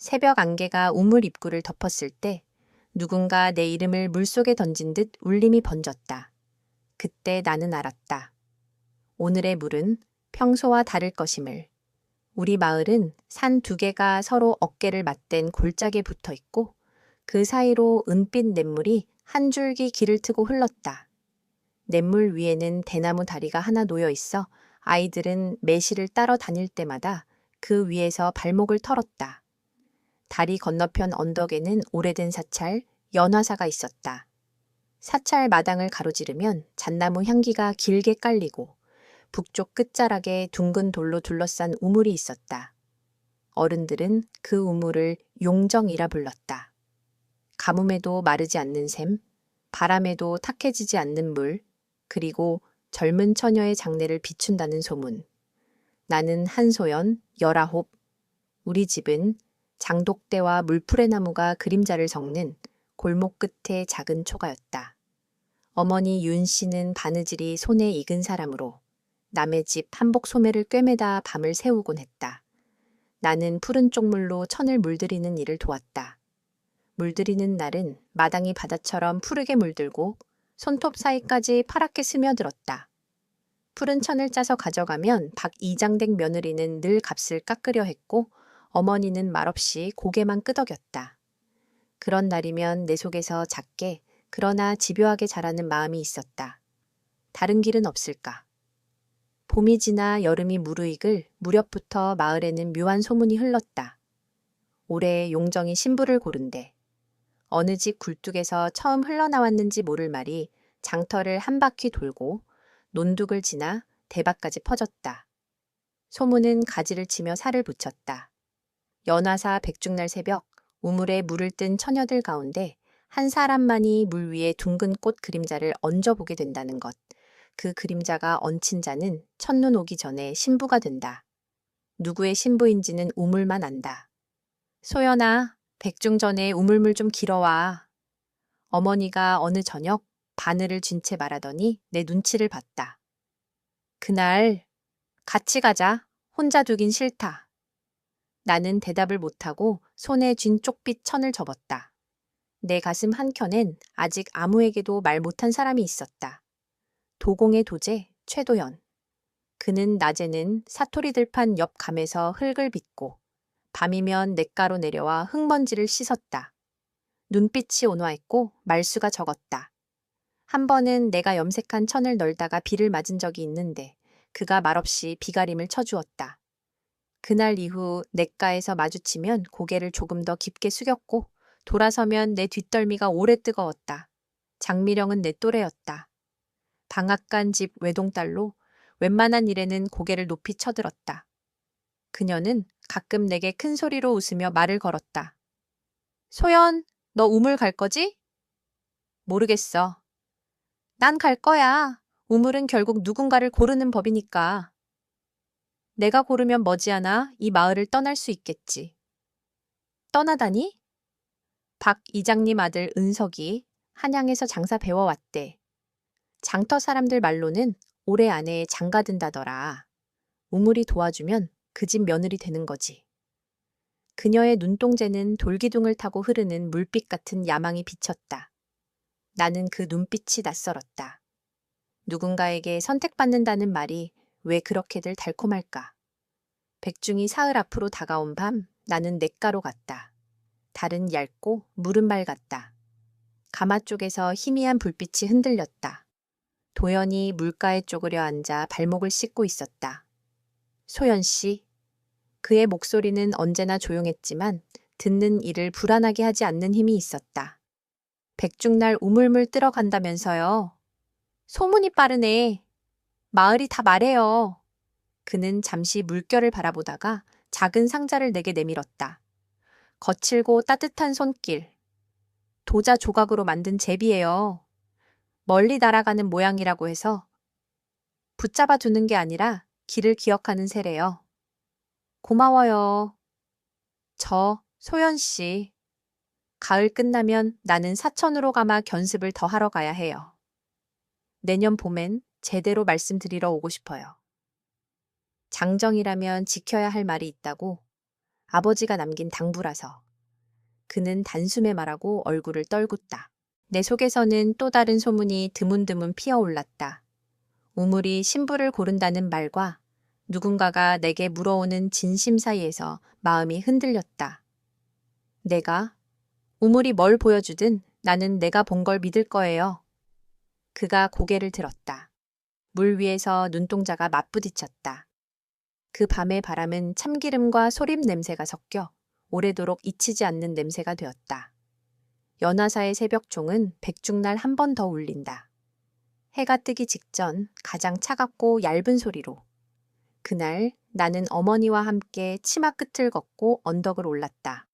새벽 안개가 우물 입구를 덮었을 때 누군가 내 이름을 물속에 던진 듯 울림이 번졌다. 그때 나는 알았다. 오늘의 물은 평소와 다를 것임을. 우리 마을은 산 두 개가 서로 어깨를 맞댄 골짜기에 붙어 있고 그 사이로 은빛 냇물이 한 줄기 길을 트고 흘렀다. 냇물 위에는 대나무 다리가 하나 놓여 있어 아이들은 매실을 따러 다닐 때마다 그 위에서 발목을 털었다. 다리 건너편 언덕에는 오래된 사찰, 연화사가 있었다. 사찰 마당을 가로지르면 잣나무 향기가 길게 깔리고 북쪽 끝자락에 둥근 돌로 둘러싼 우물이 있었다. 어른들은 그 우물을 용정이라 불렀다. 가뭄에도 마르지 않는 샘, 바람에도 탁해지지 않는 물, 그리고 젊은 처녀의 장래를 비춘다는 소문. 나는 한소연, 19. 우리 집은 장독대와 물풀의 나무가 그림자를 섞는 골목 끝의 작은 초가였다. 어머니 윤 씨는 바느질이 손에 익은 사람으로 남의 집 한복 소매를 꿰매다 밤을 새우곤 했다. 나는 푸른 쪽물로 천을 물들이는 일을 도왔다. 물들이는 날은 마당이 바다처럼 푸르게 물들고 손톱 사이까지 파랗게 스며들었다. 푸른 천을 짜서 가져가면 박 이장댁 며느리는 늘 값을 깎으려 했고 어머니는 말없이 고개만 끄덕였다. 그런 날이면 내 속에서 작게 그러나 집요하게 자라는 마음이 있었다. 다른 길은 없을까? 봄이 지나 여름이 무르익을 무렵부터 마을에는 묘한 소문이 흘렀다. 올해 용정이 신부를 고른대. 어느 집 굴뚝에서 처음 흘러나왔는지 모를 말이 장터를 한 바퀴 돌고 논둑을 지나 대밭까지 퍼졌다. 소문은 가지를 치며 살을 붙였다. 연화사 백중날 새벽 우물에 물을 뜬 처녀들 가운데 한 사람만이 물 위에 둥근 꽃 그림자를 얹어보게 된다는 것. 그 그림자가 얹힌 자는 첫눈 오기 전에 신부가 된다. 누구의 신부인지는 우물만 안다. 소연아, 백중 전에 우물물 좀 길어와. 어머니가 어느 저녁 바늘을 쥔 채 말하더니 내 눈치를 봤다. 그날 같이 가자. 혼자 두긴 싫다. 나는 대답을 못하고 손에 쥔 쪽빛 천을 접었다. 내 가슴 한켠엔 아직 아무에게도 말 못한 사람이 있었다. 도공의 도제 최도연. 그는 낮에는 사토리 들판 옆 감에서 흙을 빚고 밤이면 냇가로 내려와 흙먼지를 씻었다. 눈빛이 온화했고 말수가 적었다. 한 번은 내가 염색한 천을 널다가 비를 맞은 적이 있는데 그가 말없이 비가림을 쳐주었다. 그날 이후 냇가에서 마주치면 고개를 조금 더 깊게 숙였고 돌아서면 내 뒷덜미가 오래 뜨거웠다. 장미령은 내 또래였다. 방앗간 집 외동딸로 웬만한 일에는 고개를 높이 쳐들었다. 그녀는 가끔 내게 큰 소리로 웃으며 말을 걸었다. 소연, 너 우물 갈 거지? 모르겠어. 난 갈 거야. 우물은 결국 누군가를 고르는 법이니까. 내가 고르면 머지않아 이 마을을 떠날 수 있겠지. 떠나다니? 박 이장님 아들 은석이 한양에서 장사 배워왔대. 장터 사람들 말로는 올해 안에 장가든다더라. 우물이 도와주면 그 집 며느리 되는 거지. 그녀의 눈동자는 돌기둥을 타고 흐르는 물빛 같은 야망이 비쳤다. 나는 그 눈빛이 낯설었다. 누군가에게 선택받는다는 말이 왜 그렇게들 달콤할까? 백중이 사흘 앞으로 다가온 밤 나는 냇가로 갔다. 달은 얇고 물은 맑았다. 가마 쪽에서 희미한 불빛이 흔들렸다. 도연이 물가에 쪼그려 앉아 발목을 씻고 있었다. 소연 씨. 그의 목소리는 언제나 조용했지만 듣는 이를 불안하게 하지 않는 힘이 있었다. 백중날 우물물 뜨러 간다면서요. 소문이 빠르네. 마을이 다 말해요. 그는 잠시 물결을 바라보다가 작은 상자를 내게 내밀었다. 거칠고 따뜻한 손길. 도자 조각으로 만든 제비예요. 멀리 날아가는 모양이라고 해서 붙잡아 두는 게 아니라 길을 기억하는 새래요. 고마워요. 저 소연 씨. 가을 끝나면 나는 사천으로 가마 견습을 더 하러 가야 해요. 내년 봄엔 제대로 말씀드리러 오고 싶어요. 장정이라면 지켜야 할 말이 있다고. 아버지가 남긴 당부라서. 그는 단숨에 말하고 얼굴을 떨궜다. 내 속에서는 또 다른 소문이 드문드문 피어올랐다. 우물이 신부를 고른다는 말과 누군가가 내게 물어오는 진심 사이에서 마음이 흔들렸다. 내가? 우물이 뭘 보여주든 나는 내가 본 걸 믿을 거예요. 그가 고개를 들었다. 물 위에서 눈동자가 맞부딪혔다. 그 밤의 바람은 참기름과 소림 냄새가 섞여 오래도록 잊히지 않는 냄새가 되었다. 연화사의 새벽종은 백중날 한 번 더 울린다. 해가 뜨기 직전 가장 차갑고 얇은 소리로. 그날 나는 어머니와 함께 치마 끝을 걷고 언덕을 올랐다.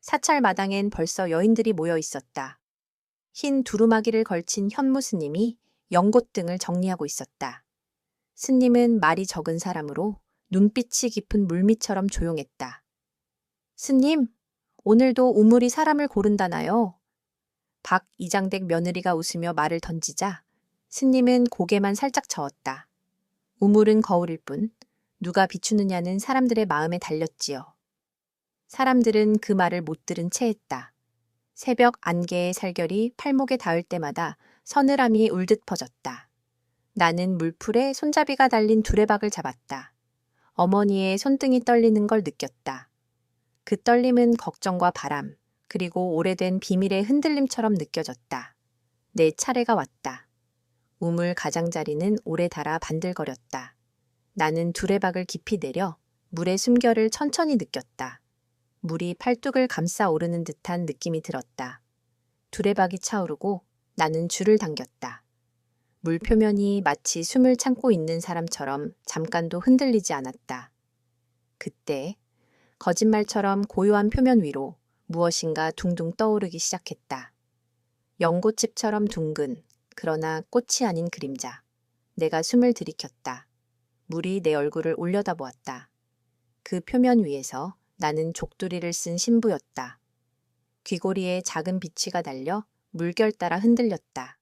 사찰 마당엔 벌써 여인들이 모여 있었다. 흰 두루마기를 걸친 현무 스님이 연꽃등을 정리하고 있었다. 스님은 말이 적은 사람으로 눈빛이 깊은 물밑처럼 조용했다. 스님, 오늘도 우물이 사람을 고른다나요? 박 이장댁 며느리가 웃으며 말을 던지자 스님은 고개만 살짝 저었다. 우물은 거울일 뿐 누가 비추느냐는 사람들의 마음에 달렸지요. 사람들은 그 말을 못 들은 채 했다. 새벽 안개의 살결이 팔목에 닿을 때마다 서늘함이 울듯 퍼졌다. 나는 물풀에 손잡이가 달린 두레박을 잡았다. 어머니의 손등이 떨리는 걸 느꼈다. 그 떨림은 걱정과 바람, 그리고 오래된 비밀의 흔들림처럼 느껴졌다. 내 차례가 왔다. 우물 가장자리는 오래 닳아 반들거렸다. 나는 두레박을 깊이 내려 물의 숨결을 천천히 느꼈다. 물이 팔뚝을 감싸 오르는 듯한 느낌이 들었다. 두레박이 차오르고 나는 줄을 당겼다. 물 표면이 마치 숨을 참고 있는 사람처럼 잠깐도 흔들리지 않았다. 그때 거짓말처럼 고요한 표면 위로 무엇인가 둥둥 떠오르기 시작했다. 연꽃집처럼 둥근, 그러나 꽃이 아닌 그림자. 내가 숨을 들이켰다. 물이 내 얼굴을 올려다보았다. 그 표면 위에서 나는 족두리를 쓴 신부였다. 귀고리에 작은 비취가 달려 물결 따라 흔들렸다.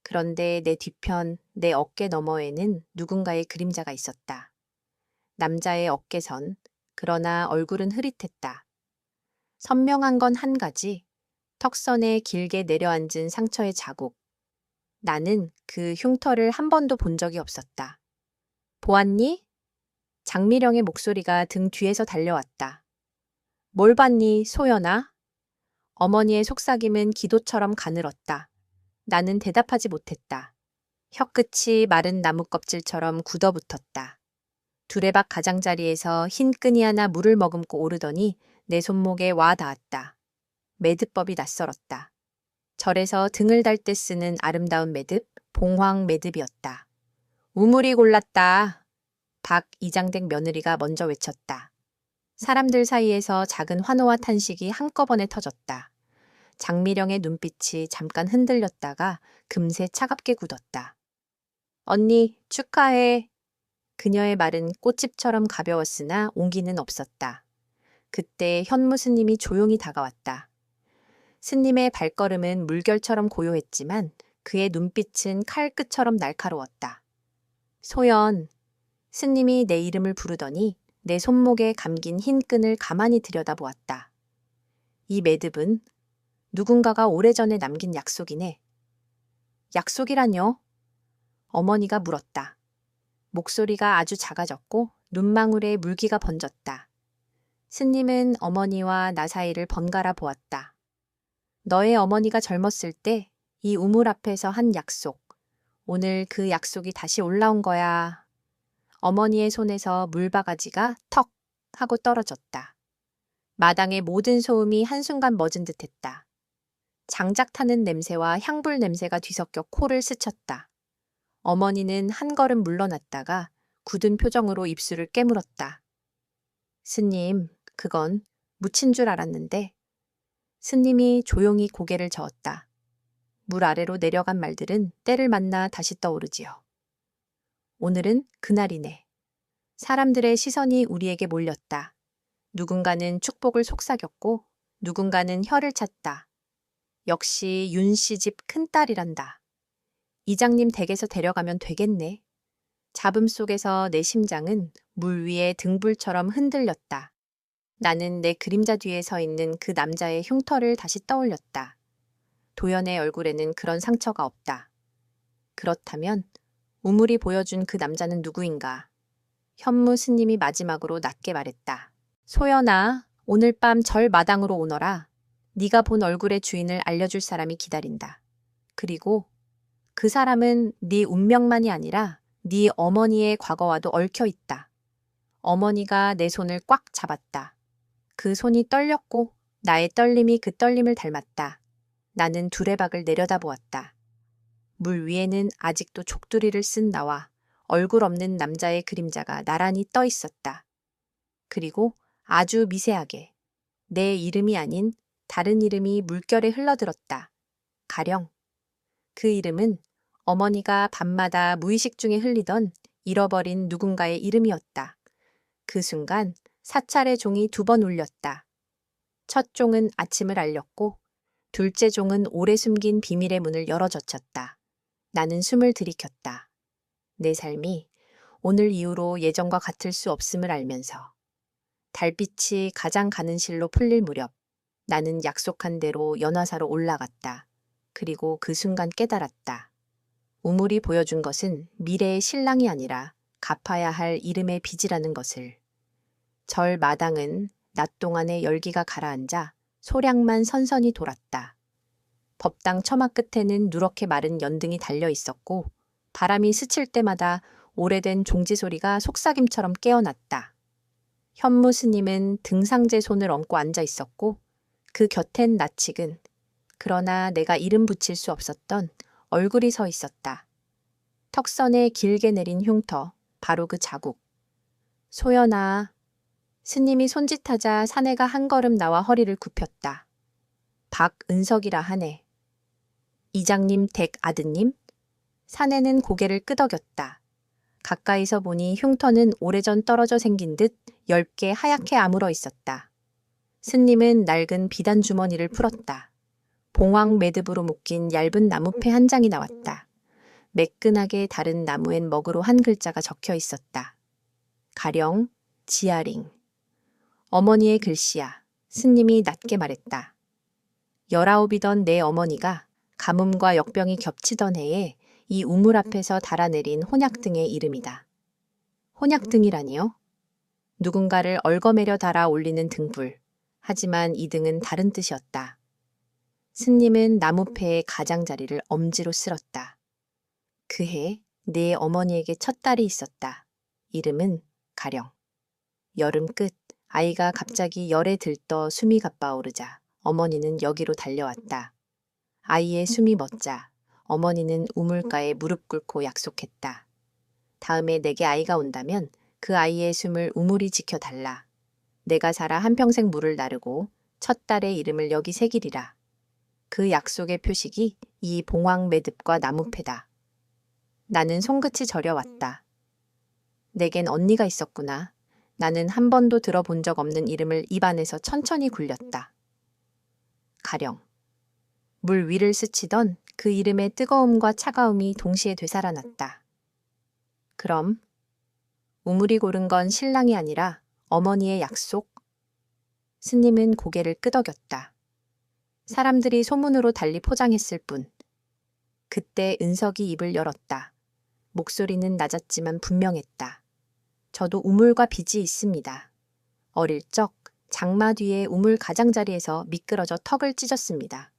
그런데 내 뒤편, 내 어깨 너머에는 누군가의 그림자가 있었다. 남자의 어깨선, 그러나 얼굴은 흐릿했다. 선명한 건 한 가지, 턱선에 길게 내려앉은 상처의 자국. 나는 그 흉터를 한 번도 본 적이 없었다. 보았니? 장미령의 목소리가 등 뒤에서 달려왔다. 뭘 봤니, 소연아? 어머니의 속삭임은 기도처럼 가늘었다. 나는 대답하지 못했다. 혀끝이 마른 나무 껍질처럼 굳어붙었다. 두레박 가장자리에서 흰 끈이 하나 물을 머금고 오르더니 내 손목에 와 닿았다. 매듭법이 낯설었다. 절에서 등을 달 때 쓰는 아름다운 매듭, 봉황 매듭이었다. 우물이 골랐다. 박 이장댁 며느리가 먼저 외쳤다. 사람들 사이에서 작은 환호와 탄식이 한꺼번에 터졌다. 장미령의 눈빛이 잠깐 흔들렸다가 금세 차갑게 굳었다. 언니, 축하해. 그녀의 말은 꽃집처럼 가벼웠으나 온기는 없었다. 그때 현무 스님이 조용히 다가왔다. 스님의 발걸음은 물결처럼 고요했지만 그의 눈빛은 칼끝처럼 날카로웠다. 소연, 스님이 내 이름을 부르더니 내 손목에 감긴 흰 끈을 가만히 들여다보았다. 이 매듭은 누군가가 오래전에 남긴 약속이네. 약속이라뇨? 어머니가 물었다. 목소리가 아주 작아졌고 눈망울에 물기가 번졌다. 스님은 어머니와 나 사이를 번갈아 보았다. 너의 어머니가 젊었을 때 이 우물 앞에서 한 약속. 오늘 그 약속이 다시 올라온 거야. 어머니의 손에서 물바가지가 턱 하고 떨어졌다. 마당의 모든 소음이 한순간 멎은 듯했다. 장작 타는 냄새와 향불 냄새가 뒤섞여 코를 스쳤다. 어머니는 한 걸음 물러났다가 굳은 표정으로 입술을 깨물었다. 스님, 그건 묻힌 줄 알았는데. 스님이 조용히 고개를 저었다. 물 아래로 내려간 말들은 때를 만나 다시 떠오르지요. 오늘은 그날이네. 사람들의 시선이 우리에게 몰렸다. 누군가는 축복을 속삭였고 누군가는 혀를 찼다. 역시 윤씨 집 큰딸이란다. 이장님 댁에서 데려가면 되겠네. 잡음 속에서 내 심장은 물 위에 등불처럼 흔들렸다. 나는 내 그림자 뒤에 서 있는 그 남자의 흉터를 다시 떠올렸다. 도연의 얼굴에는 그런 상처가 없다. 그렇다면 우물이 보여준 그 남자는 누구인가? 현무 스님이 마지막으로 낮게 말했다. 소연아, 오늘 밤 절 마당으로 오너라. 네가 본 얼굴의 주인을 알려줄 사람이 기다린다. 그리고 그 사람은 네 운명만이 아니라 네 어머니의 과거와도 얽혀 있다. 어머니가 내 손을 꽉 잡았다. 그 손이 떨렸고 나의 떨림이 그 떨림을 닮았다. 나는 두레박을 내려다보았다. 물 위에는 아직도 족두리를 쓴 나와 얼굴 없는 남자의 그림자가 나란히 떠 있었다. 그리고 아주 미세하게 내 이름이 아닌 다른 이름이 물결에 흘러들었다. 가령 그 이름은 어머니가 밤마다 무의식 중에 흘리던 잃어버린 누군가의 이름이었다. 그 순간 사찰의 종이 2번 울렸다. 첫 종은 아침을 알렸고 둘째 종은 오래 숨긴 비밀의 문을 열어젖혔다. 나는 숨을 들이켰다. 내 삶이 오늘 이후로 예전과 같을 수 없음을 알면서 달빛이 가장 가는 실로 풀릴 무렵 나는 약속한 대로 연화사로 올라갔다. 그리고 그 순간 깨달았다. 우물이 보여준 것은 미래의 신랑이 아니라 갚아야 할 이름의 빚이라는 것을. 절 마당은 낮 동안의 열기가 가라앉아 소량만 선선히 돌았다. 법당 처마 끝에는 누렇게 마른 연등이 달려 있었고 바람이 스칠 때마다 오래된 종지 소리가 속삭임처럼 깨어났다. 현무 스님은 등상제 손을 얹고 앉아 있었고 그 곁엔 나칙은 그러나 내가 이름 붙일 수 없었던 얼굴이 서 있었다. 턱선에 길게 내린 흉터, 바로 그 자국. 소연아. 스님이 손짓하자 사내가 한 걸음 나와 허리를 굽혔다. 박은석이라 하네. 이장님 댁 아드님? 사내는 고개를 끄덕였다. 가까이서 보니 흉터는 오래전 떨어져 생긴 듯 엷게 하얗게 아물어 있었다. 스님은 낡은 비단 주머니를 풀었다. 봉황 매듭으로 묶인 얇은 나무패 한 장이 나왔다. 매끈하게 다른 나무엔 먹으로 한 글자가 적혀 있었다. 가령 지아링. 어머니의 글씨야. 스님이 낮게 말했다. 19이던 내 어머니가 가뭄과 역병이 겹치던 해에 이 우물 앞에서 달아내린 혼약등의 이름이다. 혼약등이라니요? 누군가를 얽어매려 달아 올리는 등불. 하지만 이 등은 다른 뜻이었다. 스님은 나무패의 가장자리를 엄지로 쓸었다. 그해 내 어머니에게 첫 딸이 있었다. 이름은 가령. 여름 끝 아이가 갑자기 열에 들떠 숨이 가빠오르자 어머니는 여기로 달려왔다. 아이의 숨이 멎자 어머니는 우물가에 무릎 꿇고 약속했다. 다음에 내게 아이가 온다면 그 아이의 숨을 우물이 지켜달라. 내가 살아 한평생 물을 나르고 첫 딸의 이름을 여기 새기리라. 그 약속의 표식이 이 봉황 매듭과 나무패다. 나는 손끝이 저려왔다. 내겐 언니가 있었구나. 나는 한 번도 들어본 적 없는 이름을 입안에서 천천히 굴렸다. 가령. 물 위를 스치던 그 이름의 뜨거움과 차가움이 동시에 되살아났다. 그럼 우물이 고른 건 신랑이 아니라 어머니의 약속? 스님은 고개를 끄덕였다. 사람들이 소문으로 달리 포장했을 뿐. 그때 은석이 입을 열었다. 목소리는 낮았지만 분명했다. 저도 우물과 빚이 있습니다. 어릴 적 장마 뒤에 우물 가장자리에서 미끄러져 턱을 찢었습니다.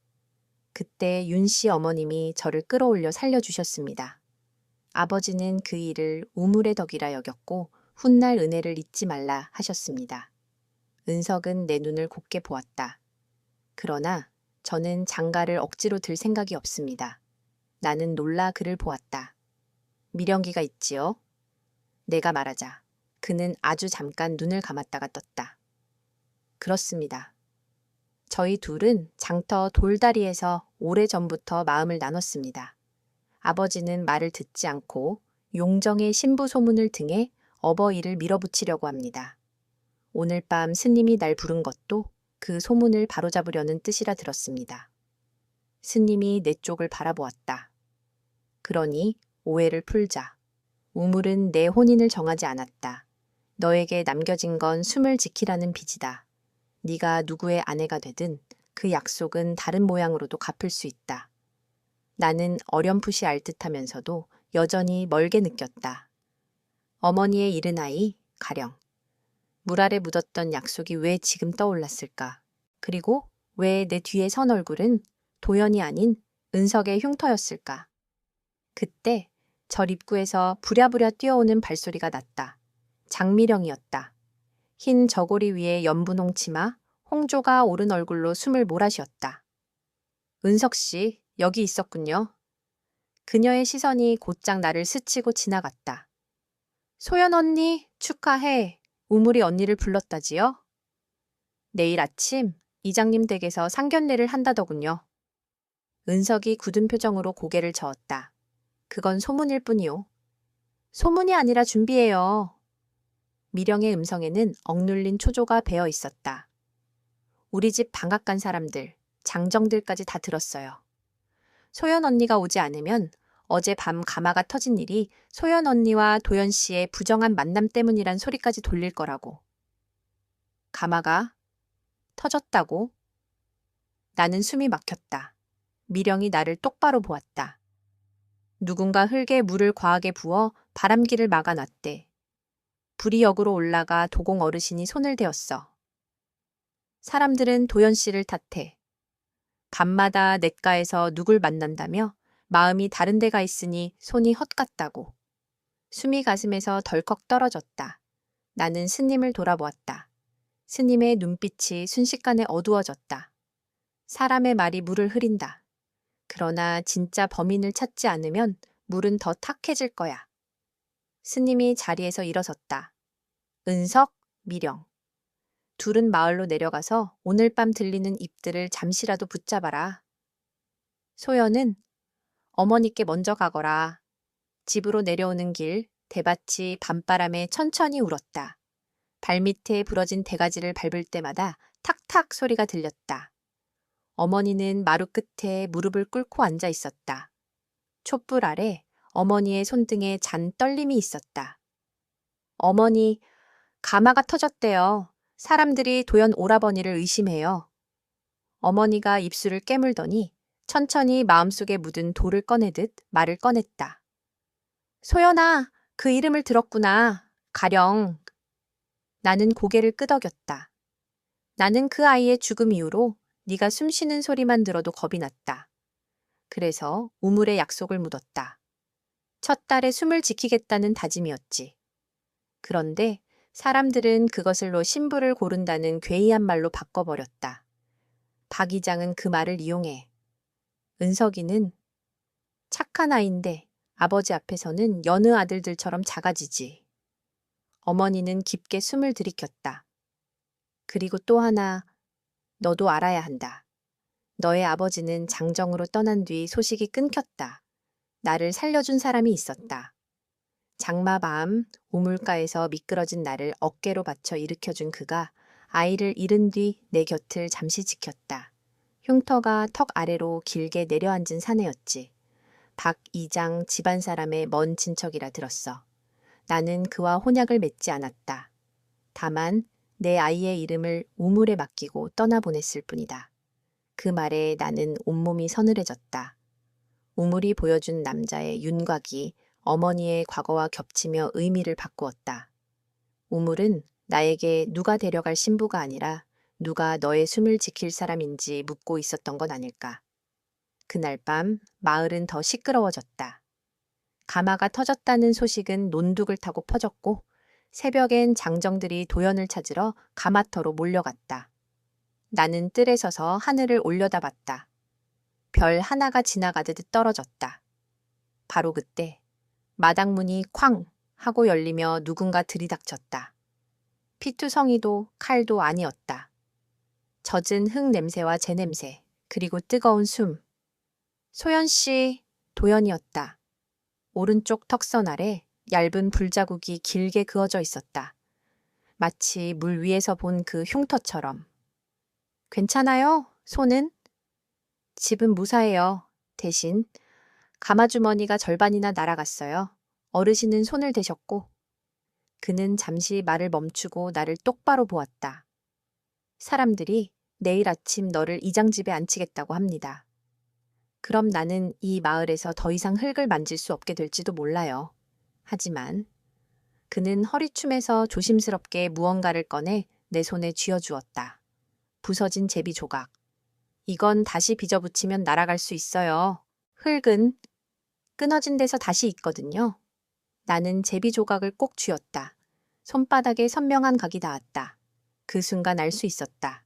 그때 윤씨 어머님이 저를 끌어올려 살려주셨습니다. 아버지는 그 일을 우물의 덕이라 여겼고 훗날 은혜를 잊지 말라 하셨습니다. 은석은 내 눈을 곱게 보았다. 그러나 저는 장가를 억지로 들 생각이 없습니다. 나는 놀라 그를 보았다. 미련기가 있지요? 내가 말하자 그는 아주 잠깐 눈을 감았다가 떴다. 그렇습니다. 저희 둘은 장터 돌다리에서 오래전부터 마음을 나눴습니다. 아버지는 말을 듣지 않고 용정의 신부 소문을 등에 어버이를 밀어붙이려고 합니다. 오늘 밤 스님이 날 부른 것도 그 소문을 바로잡으려는 뜻이라 들었습니다. 스님이 내 쪽을 바라보았다. 그러니 오해를 풀자. 우물은 내 혼인을 정하지 않았다. 너에게 남겨진 건 숨을 지키라는 빚이다. 네가 누구의 아내가 되든 그 약속은 다른 모양으로도 갚을 수 있다. 나는 어렴풋이 알듯하면서도 여전히 멀게 느꼈다. 어머니의 잃은 아이, 가령. 물 아래 묻었던 약속이 왜 지금 떠올랐을까? 그리고 왜 내 뒤에 선 얼굴은 도연이 아닌 은석의 흉터였을까? 그때 절 입구에서 부랴부랴 뛰어오는 발소리가 났다. 장미령이었다. 흰 저고리 위에 연분홍 치마, 홍조가 오른 얼굴로 숨을 몰아쉬었다. 은석 씨, 여기 있었군요. 그녀의 시선이 곧장 나를 스치고 지나갔다. 소연 언니, 축하해. 우물이 언니를 불렀다지요? 내일 아침 이장님 댁에서 상견례를 한다더군요. 은석이 굳은 표정으로 고개를 저었다. 그건 소문일 뿐이요. 소문이 아니라 준비예요. 미령의 음성에는 억눌린 초조가 배어 있었다. 우리 집 방앗 간 사람들, 장정들까지 다 들었어요. 소연 언니가 오지 않으면 어제 밤 가마가 터진 일이 소연 언니와 도연 씨의 부정한 만남 때문이란 소리까지 돌릴 거라고. 가마가 터졌다고? 나는 숨이 막혔다. 미령이 나를 똑바로 보았다. 누군가 흙에 물을 과하게 부어 바람길을 막아놨대. 불이 역으로 올라가 도공 어르신이 손을 대었어. 사람들은 도연 씨를 탓해. 밤마다 냇가에서 누굴 만난다며 마음이 다른 데가 있으니 손이 헛갔다고. 숨이 가슴에서 덜컥 떨어졌다. 나는 스님을 돌아보았다. 스님의 눈빛이 순식간에 어두워졌다. 사람의 말이 물을 흐린다. 그러나 진짜 범인을 찾지 않으면 물은 더 탁해질 거야. 스님이 자리에서 일어섰다. 은석, 미령. 둘은 마을로 내려가서 오늘 밤 들리는 입들을 잠시라도 붙잡아라. 소연은 어머니께 먼저 가거라. 집으로 내려오는 길, 대밭이 밤바람에 천천히 울었다. 발밑에 부러진 대가지를 밟을 때마다 탁탁 소리가 들렸다. 어머니는 마루 끝에 무릎을 꿇고 앉아 있었다. 촛불 아래 어머니의 손등에 잔 떨림이 있었다. 어머니, 가마가 터졌대요. 사람들이 도연 오라버니를 의심해요. 어머니가 입술을 깨물더니 천천히 마음속에 묻은 돌을 꺼내듯 말을 꺼냈다. 소연아, 그 이름을 들었구나. 가령. 나는 고개를 끄덕였다. 나는 그 아이의 죽음 이후로 네가 숨 쉬는 소리만 들어도 겁이 났다. 그래서 우물에 약속을 묻었다. 첫 딸의 숨을 지키겠다는 다짐이었지. 그런데 사람들은 그것을로 신부를 고른다는 괴이한 말로 바꿔버렸다. 박 이장은 그 말을 이용해. 은석이는 착한 아이인데 아버지 앞에서는 여느 아들들처럼 작아지지. 어머니는 깊게 숨을 들이켰다. 그리고 또 하나, 너도 알아야 한다. 너의 아버지는 장정으로 떠난 뒤 소식이 끊겼다. 나를 살려준 사람이 있었다. 장마밤 우물가에서 미끄러진 나를 어깨로 받쳐 일으켜준 그가 아이를 잃은 뒤 내 곁을 잠시 지켰다. 흉터가 턱 아래로 길게 내려앉은 사내였지. 박 이장 집안 사람의 먼 친척이라 들었어. 나는 그와 혼약을 맺지 않았다. 다만 내 아이의 이름을 우물에 맡기고 떠나보냈을 뿐이다. 그 말에 나는 온몸이 서늘해졌다. 우물이 보여준 남자의 윤곽이 어머니의 과거와 겹치며 의미를 바꾸었다. 우물은 나에게 누가 데려갈 신부가 아니라 누가 너의 숨을 지킬 사람인지 묻고 있었던 건 아닐까. 그날 밤 마을은 더 시끄러워졌다. 가마가 터졌다는 소식은 논둑을 타고 퍼졌고 새벽엔 장정들이 도연을 찾으러 가마터로 몰려갔다. 나는 뜰에 서서 하늘을 올려다봤다. 별 하나가 지나가듯 떨어졌다. 바로 그때 마당문이 쾅 하고 열리며 누군가 들이닥쳤다. 피투성이도 칼도 아니었다. 젖은 흙 냄새와 재 냄새, 그리고 뜨거운 숨. 소연 씨, 도연이었다. 오른쪽 턱선 아래 얇은 불자국이 길게 그어져 있었다. 마치 물 위에서 본 그 흉터처럼. 괜찮아요? 손은? 집은 무사해요. 대신 가마주머니가 절반이나 날아갔어요. 어르신은 손을 대셨고. 그는 잠시 말을 멈추고 나를 똑바로 보았다. 사람들이 내일 아침 너를 이장집에 앉히겠다고 합니다. 그럼 나는 이 마을에서 더 이상 흙을 만질 수 없게 될지도 몰라요. 하지만 그는 허리춤에서 조심스럽게 무언가를 꺼내 내 손에 쥐어주었다. 부서진 제비 조각. 이건 다시 빚어붙이면 날아갈 수 있어요. 흙은 끊어진 데서 다시 있거든요. 나는 제비 조각을 꼭 쥐었다. 손바닥에 선명한 각이 닿았다. 그 순간 알 수 있었다.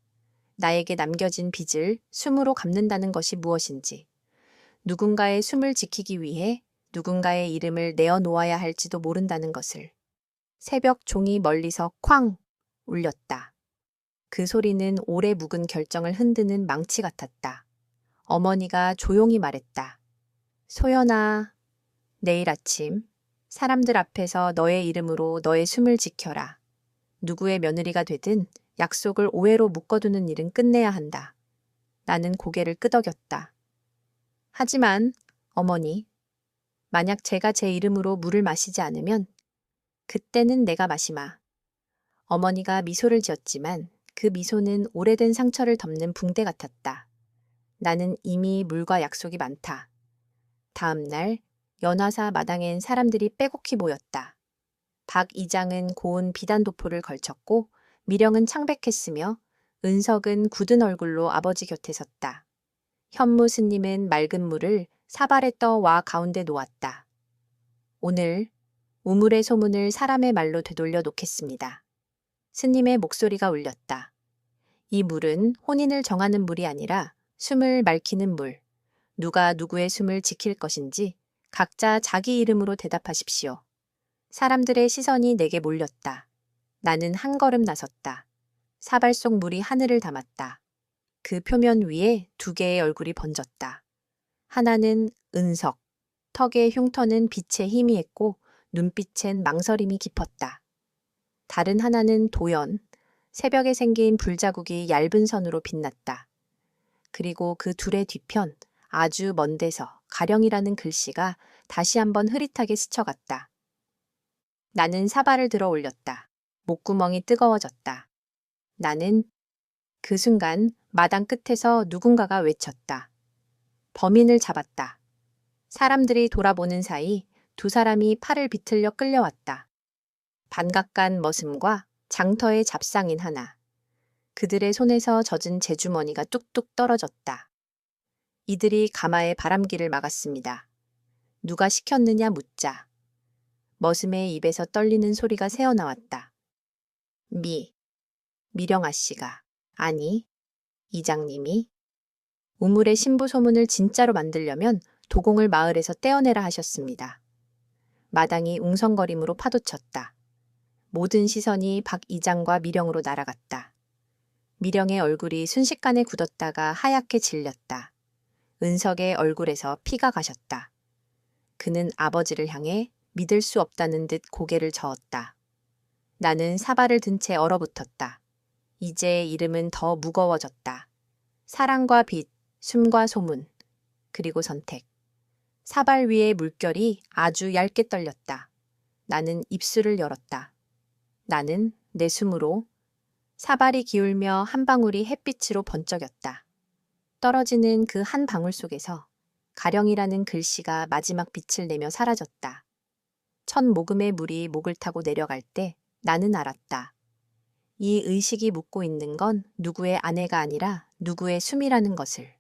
나에게 남겨진 빚을 숨으로 갚는다는 것이 무엇인지. 누군가의 숨을 지키기 위해 누군가의 이름을 내어놓아야 할지도 모른다는 것을. 새벽 종이 멀리서 쾅 울렸다. 그 소리는 오래 묵은 결정을 흔드는 망치 같았다. 어머니가 조용히 말했다. 소연아, 내일 아침 사람들 앞에서 너의 이름으로 너의 숨을 지켜라. 누구의 며느리가 되든 약속을 오해로 묶어두는 일은 끝내야 한다. 나는 고개를 끄덕였다. 하지만 어머니, 만약 제가 제 이름으로 물을 마시지 않으면 그때는 내가 마시마. 어머니가 미소를 지었지만 그 미소는 오래된 상처를 덮는 붕대 같았다. 나는 이미 물과 약속이 많다. 다음 날 연화사 마당엔 사람들이 빼곡히 모였다. 박 이장은 고운 비단도포를 걸쳤고 미령은 창백했으며 은석은 굳은 얼굴로 아버지 곁에 섰다. 현무 스님은 맑은 물을 사발에 떠 와 가운데 놓았다. 오늘 우물의 소문을 사람의 말로 되돌려 놓겠습니다. 스님의 목소리가 울렸다. 이 물은 혼인을 정하는 물이 아니라 숨을 맑히는 물. 누가 누구의 숨을 지킬 것인지 각자 자기 이름으로 대답하십시오. 사람들의 시선이 내게 몰렸다. 나는 한 걸음 나섰다. 사발 속 물이 하늘을 담았다. 그 표면 위에 두 개의 얼굴이 번졌다. 하나는 은석, 턱의 흉터는 빛에 희미했고 눈빛엔 망설임이 깊었다. 다른 하나는 도연, 새벽에 생긴 불자국이 얇은 선으로 빛났다. 그리고 그 둘의 뒤편 아주 먼 데서 가령이라는 글씨가 다시 한번 흐릿하게 스쳐갔다. 나는 사발을 들어 올렸다. 목구멍이 뜨거워졌다. 나는 그 순간 마당 끝에서 누군가가 외쳤다. 범인을 잡았다. 사람들이 돌아보는 사이 두 사람이 팔을 비틀려 끌려왔다. 반각간 머슴과 장터의 잡상인 하나. 그들의 손에서 젖은 재주머니가 뚝뚝 떨어졌다. 이들이 가마의 바람길을 막았습니다. 누가 시켰느냐 묻자. 머슴의 입에서 떨리는 소리가 새어나왔다. 미령아 씨가, 아니, 이장님이 우물의 신부 소문을 진짜로 만들려면 도공을 마을에서 떼어내라 하셨습니다. 마당이 웅성거림으로 파도쳤다. 모든 시선이 박 이장과 미령으로 날아갔다. 미령의 얼굴이 순식간에 굳었다가 하얗게 질렸다. 은석의 얼굴에서 피가 가셨다. 그는 아버지를 향해 믿을 수 없다는 듯 고개를 저었다. 나는 사발을 든 채 얼어붙었다. 이제 이름은 더 무거워졌다. 사랑과 빛, 숨과 소문, 그리고 선택. 사발 위의 물결이 아주 얇게 떨렸다. 나는 입술을 열었다. 나는 내 숨으로 사발이 기울며 한 방울이 햇빛으로 번쩍였다. 떨어지는 그 한 방울 속에서 가령이라는 글씨가 마지막 빛을 내며 사라졌다. 첫 모금의 물이 목을 타고 내려갈 때 나는 알았다. 이 의식이 묻고 있는 건 누구의 아내가 아니라 누구의 숨이라는 것을.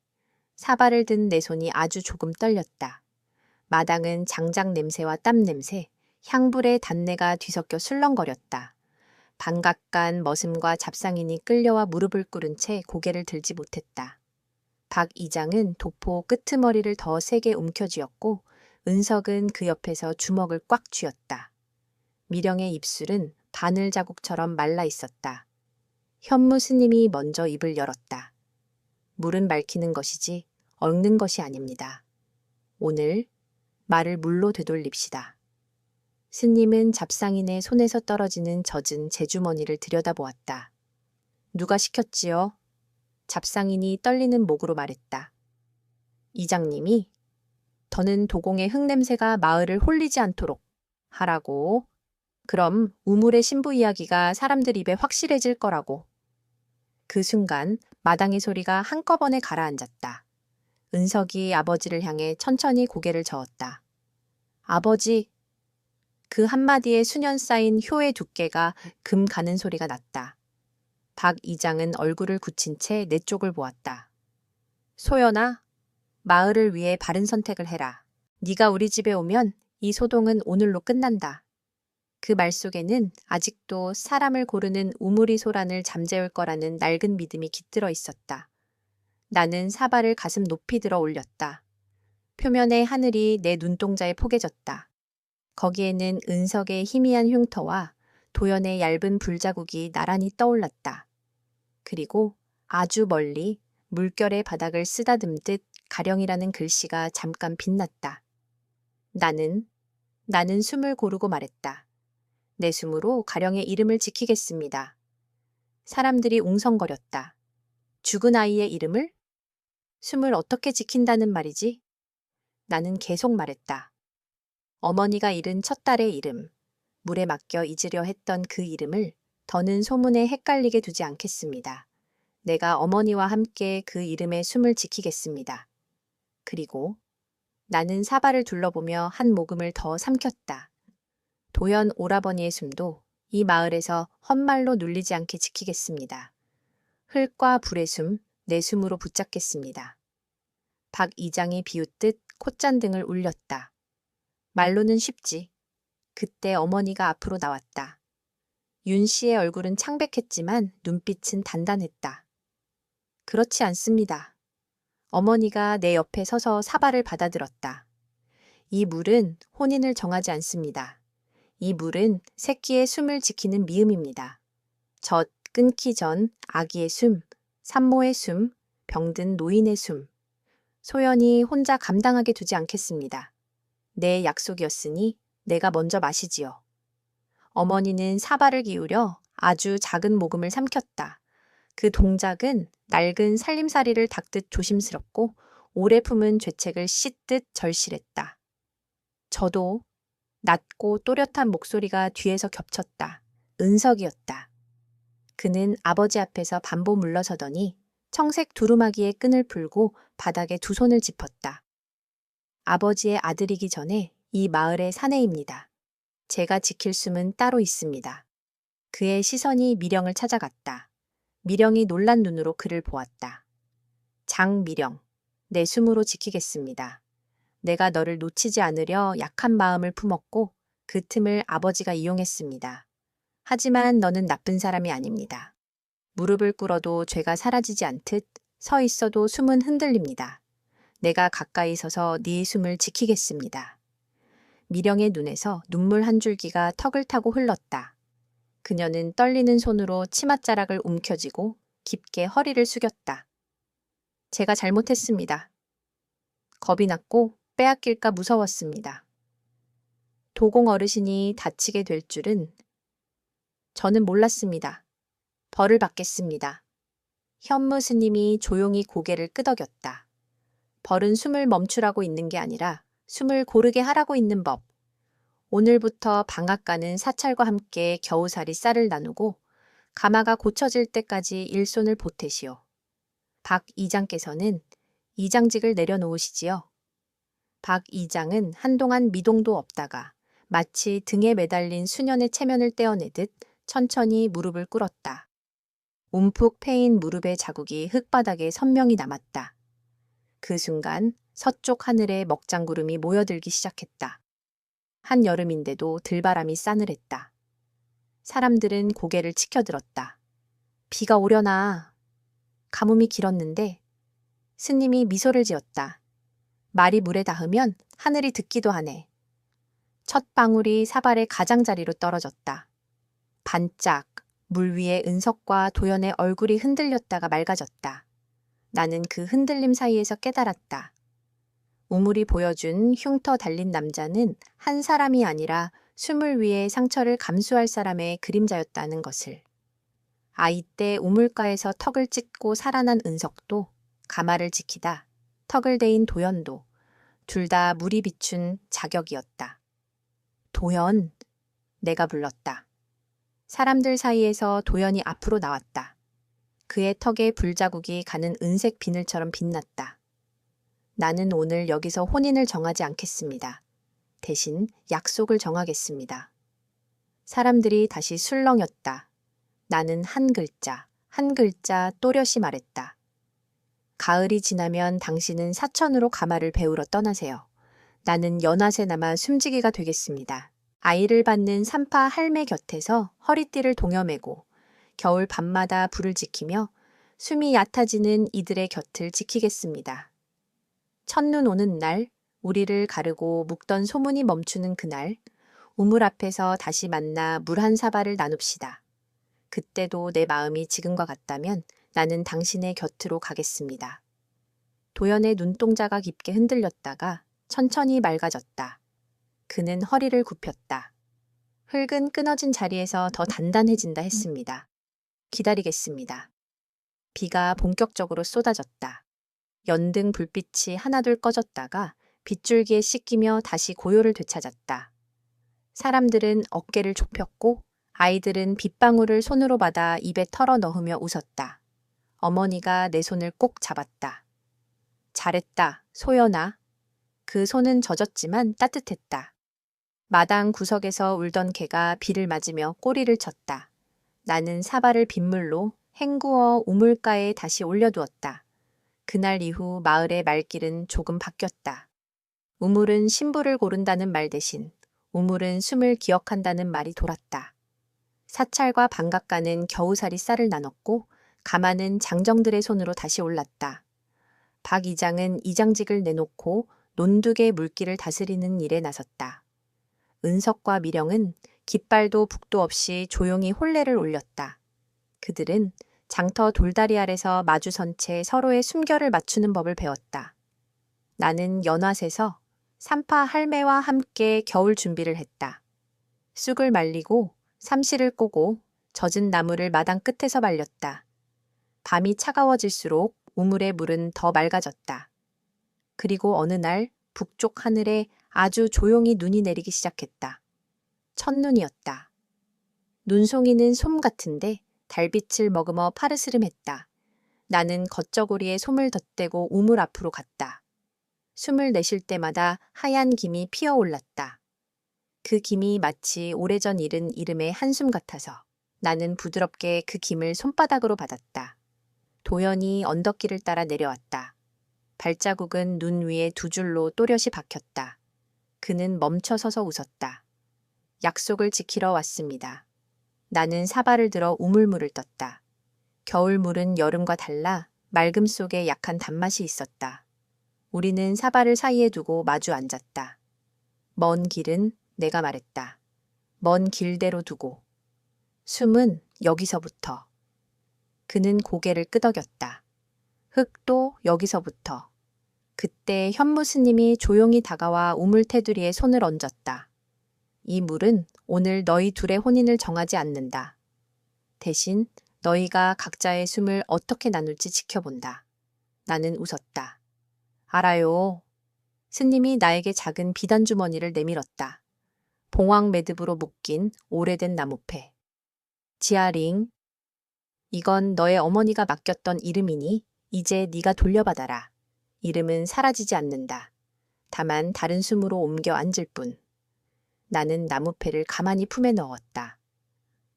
사발을 든 내 손이 아주 조금 떨렸다. 마당은 장작 냄새와 땀 냄새, 향불의 단내가 뒤섞여 술렁거렸다. 반각간 머슴과 잡상인이 끌려와 무릎을 꿇은 채 고개를 들지 못했다. 박 이장은 도포 끄트머리를 더 세게 움켜쥐었고 은석은 그 옆에서 주먹을 꽉 쥐었다. 미령의 입술은 바늘 자국처럼 말라 있었다. 현무 스님이 먼저 입을 열었다. 물은 맑히는 것이지 얽는 것이 아닙니다. 오늘 말을 물로 되돌립시다. 스님은 잡상인의 손에서 떨어지는 젖은 재주머니를 들여다보았다. 누가 시켰지요? 잡상인이 떨리는 목으로 말했다. 이장님이 더는 도공의 흙냄새가 마을을 홀리지 않도록 하라고. 그럼 우물의 신부 이야기가 사람들 입에 확실해질 거라고. 그 순간 마당의 소리가 한꺼번에 가라앉았다. 은석이 아버지를 향해 천천히 고개를 저었다. 아버지. 그 한마디에 수년 쌓인 효의 두께가 금 가는 소리가 났다. 박 이장은 얼굴을 굳힌 채 내 쪽을 보았다. 소연아, 마을을 위해 바른 선택을 해라. 네가 우리 집에 오면 이 소동은 오늘로 끝난다. 그 말 속에는 아직도 사람을 고르는 우물이 소란을 잠재울 거라는 낡은 믿음이 깃들어 있었다. 나는 사발을 가슴 높이 들어 올렸다. 표면의 하늘이 내 눈동자에 포개졌다. 거기에는 은석의 희미한 흉터와 도연의 얇은 불자국이 나란히 떠올랐다. 그리고 아주 멀리 물결의 바닥을 쓰다듬듯 가령이라는 글씨가 잠깐 빛났다. 나는 숨을 고르고 말했다. 내 숨으로 가령의 이름을 지키겠습니다. 사람들이 웅성거렸다. 죽은 아이의 이름을? 숨을 어떻게 지킨다는 말이지? 나는 계속 말했다. 어머니가 잃은 첫 딸의 이름, 물에 맡겨 잊으려 했던 그 이름을 더는 소문에 헷갈리게 두지 않겠습니다. 내가 어머니와 함께 그 이름의 숨을 지키겠습니다. 그리고 나는 사발을 둘러보며 한 모금을 더 삼켰다. 도연 오라버니의 숨도 이 마을에서 헛말로 눌리지 않게 지키겠습니다. 흙과 불의 숨, 내 숨으로 붙잡겠습니다. 박 이장이 비웃듯 콧잔등을 울렸다. 말로는 쉽지. 그때 어머니가 앞으로 나왔다. 윤 씨의 얼굴은 창백했지만 눈빛은 단단했다. 그렇지 않습니다. 어머니가 내 옆에 서서 사발을 받아들었다. 이 물은 혼인을 정하지 않습니다. 이 물은 새끼의 숨을 지키는 미음입니다. 젖 끊기 전 아기의 숨, 산모의 숨, 병든 노인의 숨. 소연이 혼자 감당하게 두지 않겠습니다. 내 약속이었으니 내가 먼저 마시지요. 어머니는 사발을 기울여 아주 작은 모금을 삼켰다. 그 동작은 낡은 살림살이를 닦듯 조심스럽고 오래 품은 죄책을 씻듯 절실했다. 저도 낮고 또렷한 목소리가 뒤에서 겹쳤다. 은석이었다. 그는 아버지 앞에서 반보 물러서더니 청색 두루마기의 끈을 풀고 바닥에 두 손을 짚었다. 아버지의 아들이기 전에 이 마을의 사내입니다. 제가 지킬 숨은 따로 있습니다. 그의 시선이 미령을 찾아갔다. 미령이 놀란 눈으로 그를 보았다. 장미령, 내 숨으로 지키겠습니다. 내가 너를 놓치지 않으려 약한 마음을 품었고 그 틈을 아버지가 이용했습니다. 하지만 너는 나쁜 사람이 아닙니다. 무릎을 꿇어도 죄가 사라지지 않듯 서 있어도 숨은 흔들립니다. 내가 가까이 서서 네 숨을 지키겠습니다. 미령의 눈에서 눈물 한 줄기가 턱을 타고 흘렀다. 그녀는 떨리는 손으로 치맛자락을 움켜쥐고 깊게 허리를 숙였다. 제가 잘못했습니다. 겁이 났고 빼앗길까 무서웠습니다. 도공 어르신이 다치게 될 줄은 저는 몰랐습니다. 벌을 받겠습니다. 현무 스님이 조용히 고개를 끄덕였다. 벌은 숨을 멈추라고 있는 게 아니라 숨을 고르게 하라고 있는 법. 오늘부터 방앗간은 사찰과 함께 겨우살이 쌀을 나누고 가마가 고쳐질 때까지 일손을 보태시오. 박 이장께서는 이장직을 내려놓으시지요. 박 이장은 한동안 미동도 없다가 마치 등에 매달린 수년의 체면을 떼어내듯 천천히 무릎을 꿇었다. 움푹 패인 무릎의 자국이 흙바닥에 선명히 남았다. 그 순간 서쪽 하늘에 먹장구름이 모여들기 시작했다. 한여름인데도 들바람이 싸늘했다. 사람들은 고개를 치켜들었다. 비가 오려나. 가뭄이 길었는데 스님이 미소를 지었다. 말이 물에 닿으면 하늘이 듣기도 하네. 첫 방울이 사발의 가장자리로 떨어졌다. 반짝 물 위에 은석과 도연의 얼굴이 흔들렸다가 맑아졌다. 나는 그 흔들림 사이에서 깨달았다. 우물이 보여준 흉터 달린 남자는 한 사람이 아니라 숨을 위해 상처를 감수할 사람의 그림자였다는 것을. 아이 때 우물가에서 턱을 찢고 살아난 은석도, 가마를 지키다 턱을 대인 도연도 둘 다 물이 비춘 자격이었다. 도연, 내가 불렀다. 사람들 사이에서 도연이 앞으로 나왔다. 그의 턱에 불자국이 가는 은색 비늘처럼 빛났다. 나는 오늘 여기서 혼인을 정하지 않겠습니다. 대신 약속을 정하겠습니다. 사람들이 다시 술렁였다. 나는 한 글자 또렷이 말했다. 가을이 지나면 당신은 사천으로 가마를 배우러 떠나세요. 나는 연화새 남아 숨지기가 되겠습니다. 아이를 받는 산파 할매 곁에서 허리띠를 동여매고 겨울 밤마다 불을 지키며 숨이 얕아지는 이들의 곁을 지키겠습니다. 첫눈 오는 날, 우리를 가르고 묵던 소문이 멈추는 그날, 우물 앞에서 다시 만나 물 한 사발을 나눕시다. 그때도 내 마음이 지금과 같다면 나는 당신의 곁으로 가겠습니다. 도연의 눈동자가 깊게 흔들렸다가 천천히 맑아졌다. 그는 허리를 굽혔다. 흙은 끊어진 자리에서 더 단단해진다 했습니다. 기다리겠습니다. 비가 본격적으로 쏟아졌다. 연등 불빛이 하나둘 꺼졌다가 빗줄기에 씻기며 다시 고요를 되찾았다. 사람들은 어깨를 좁혔고 아이들은 빗방울을 손으로 받아 입에 털어 넣으며 웃었다. 어머니가 내 손을 꼭 잡았다. 잘했다, 소연아. 그 손은 젖었지만 따뜻했다. 마당 구석에서 울던 개가 비를 맞으며 꼬리를 쳤다. 나는 사발을 빗물로 헹구어 우물가에 다시 올려두었다. 그날 이후 마을의 말길은 조금 바뀌었다. 우물은 신부를 고른다는 말 대신 우물은 숨을 기억한다는 말이 돌았다. 사찰과 방앗간은 겨우살이 쌀을 나눴고 가마는 장정들의 손으로 다시 올랐다. 박 이장은 이장직을 내놓고 논둑의 물길을 다스리는 일에 나섰다. 은석과 미령은 깃발도 북도 없이 조용히 혼례를 올렸다. 그들은 장터 돌다리 아래서 마주선 채 서로의 숨결을 맞추는 법을 배웠다. 나는 연화새서 산파 할매와 함께 겨울 준비를 했다. 쑥을 말리고 삼시를 꼬고 젖은 나무를 마당 끝에서 말렸다. 밤이 차가워질수록 우물의 물은 더 맑아졌다. 그리고 어느 날 북쪽 하늘에 아주 조용히 눈이 내리기 시작했다. 첫눈이었다. 눈송이는 솜 같은데 달빛을 머금어 파르스름했다. 나는 겉저고리에 솜을 덧대고 우물 앞으로 갔다. 숨을 내쉴 때마다 하얀 김이 피어올랐다. 그 김이 마치 오래전 잃은 이름의 한숨 같아서 나는 부드럽게 그 김을 손바닥으로 받았다. 도연이 언덕길을 따라 내려왔다. 발자국은 눈 위에 두 줄로 또렷이 박혔다. 그는 멈춰 서서 웃었다. 약속을 지키러 왔습니다. 나는 사발을 들어 우물물을 떴다. 겨울물은 여름과 달라 맑음 속에 약한 단맛이 있었다. 우리는 사발을 사이에 두고 마주 앉았다. 먼 길은 내가 말했다. 먼 길대로 두고. 숨은 여기서부터. 그는 고개를 끄덕였다. 흙도 여기서부터. 그때 현무 스님이 조용히 다가와 우물 테두리에 손을 얹었다. 이 물은 오늘 너희 둘의 혼인을 정하지 않는다. 대신 너희가 각자의 숨을 어떻게 나눌지 지켜본다. 나는 웃었다. 알아요. 스님이 나에게 작은 비단 주머니를 내밀었다. 봉황 매듭으로 묶인 오래된 나무패. 지아링. 이건 너의 어머니가 맡겼던 이름이니 이제 네가 돌려받아라. 이름은 사라지지 않는다. 다만 다른 숨으로 옮겨 앉을 뿐. 나는 나무패를 가만히 품에 넣었다.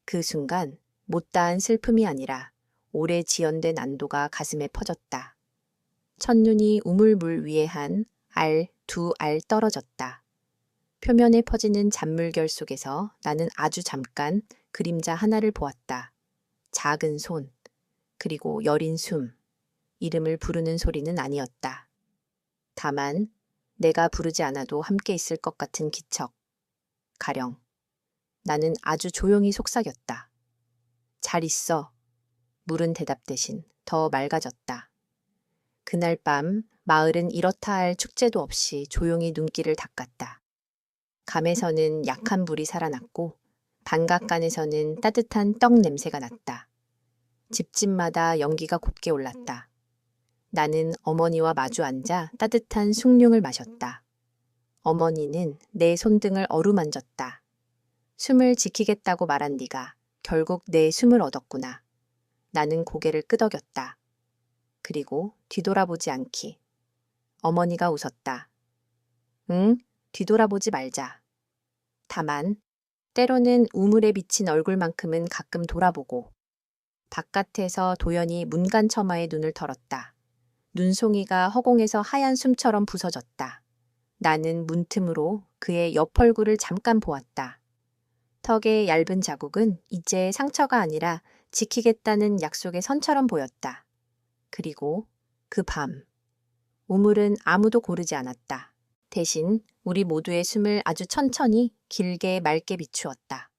그 순간 못다한 슬픔이 아니라 오래 지연된 안도가 가슴에 퍼졌다. 첫눈이 우물물 위에 한 알, 두 알 떨어졌다. 표면에 퍼지는 잔물결 속에서 나는 아주 잠깐 그림자 하나를 보았다. 작은 손, 그리고 여린 숨. 이름을 부르는 소리는 아니었다. 다만 내가 부르지 않아도 함께 있을 것 같은 기척. 가령. 나는 아주 조용히 속삭였다. 잘 있어. 물은 대답 대신 더 맑아졌다. 그날 밤 마을은 이렇다 할 축제도 없이 조용히 눈길을 닦았다. 감에서는 약한 불이 살아났고 반각간에서는 따뜻한 떡 냄새가 났다. 집집마다 연기가 곱게 올랐다. 나는 어머니와 마주 앉아 따뜻한 숭늉을 마셨다. 어머니는 내 손등을 어루만졌다. 숨을 지키겠다고 말한 네가 결국 내 숨을 얻었구나. 나는 고개를 끄덕였다. 그리고 뒤돌아보지 않기. 어머니가 웃었다. 응, 뒤돌아보지 말자. 다만 때로는 우물에 비친 얼굴만큼은 가끔 돌아보고. 바깥에서 도연이 문간처마에 눈을 털었다. 눈송이가 허공에서 하얀 숨처럼 부서졌다. 나는 문틈으로 그의 옆 얼굴을 잠깐 보았다. 턱의 얇은 자국은 이제 상처가 아니라 지키겠다는 약속의 선처럼 보였다. 그리고 그 밤, 우물은 아무도 고르지 않았다. 대신 우리 모두의 숨을 아주 천천히 길게 맑게 비추었다.